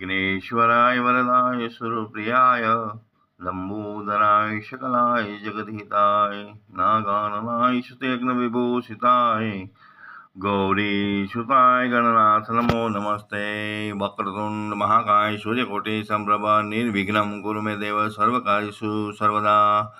विघ्नेश्वराय वरदाय सुरप्रियाय लंबोदराय शकलाय जगद्हिताय नागाननाय श्रुतयज्ञविभूषिताय गौरीसुताय गणनाथ नमो नमस्ते। वक्रतुंड महाकाय सूर्यकोटि संप्रभ निर्विघ्नं कुरु मे देव सर्वकार्येषु सर्वदा।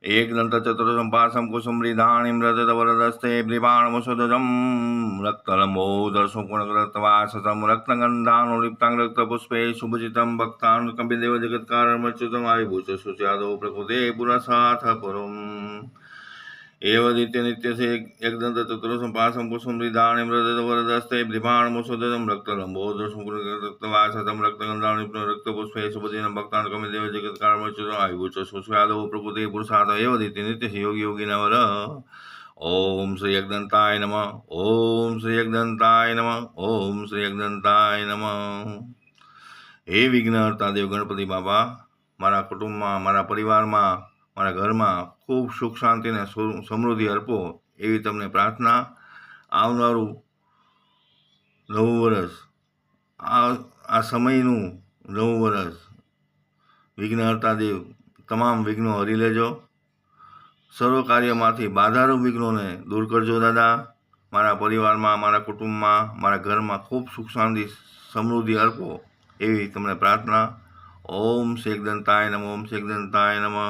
एकदंत चतुर्संपासं कुसुमृधाणिं रजतवरदस्ते ब्रिवाणमुसुदजं रक्तलम्बोदरसुकोणकृतवाससं रक्तगन्धानुलिप्तं रक्तपुष्पे शुभजितं भक्तानुकम्पिदेव जगत्कारणमच्युतम् आयुभूषसुस्यादौ प्रकृते पुरसाथ पुरुम् एवदित्य नित्यसे एकदंत चतुर्संपासं कुसुमृधाणिं रजतवरदस्ते ब्रिवाणमुसुदजं रक्तलम्बोदरसुकोणकृतवाससं रक्तगन्धानुलिप्तं रक्तपुष्पे शुभजितं भक्तानुकम्पिदेव जगत्कारणमच्युतम् आयुभूषसुस्यादौ प्रकृते पुरुषार्थ एवदित्य नित्यसे योगी योगी नवर। ओम श्री एकदंताय नमः। ओम श्री एकदंताय नमः। ओम श्री एकदंताय नमः। हे विघ्नहर्ता देव गणपति बाबा, मारा कुटुंबમાં, મારા પરિવારમાં, મારા ઘરમાં ખૂબ સુખ શાંતિ અને સમૃદ્ધિ અર્પો એવી તમને પ્રાર્થના। આવનારું નવું વર્ષ, આ સમયનું નવું વર્ષ વિઘ્નહર્તા દેવ તમામ વિઘ્નો હરી લેજો। સર્વ કાર્યમાંથી બાધારૂપ વિઘ્નોને દૂર કરજો દાદા। મારા પરિવારમાં, મારા કુટુંબમાં, મારા ઘરમાં ખૂબ સુખ શાંતિ સમૃદ્ધિ અર્પો એવી તમને પ્રાર્થના। ઓમ શ્રી एकदंताय नमः। ओम श्री एकदंताय नमः।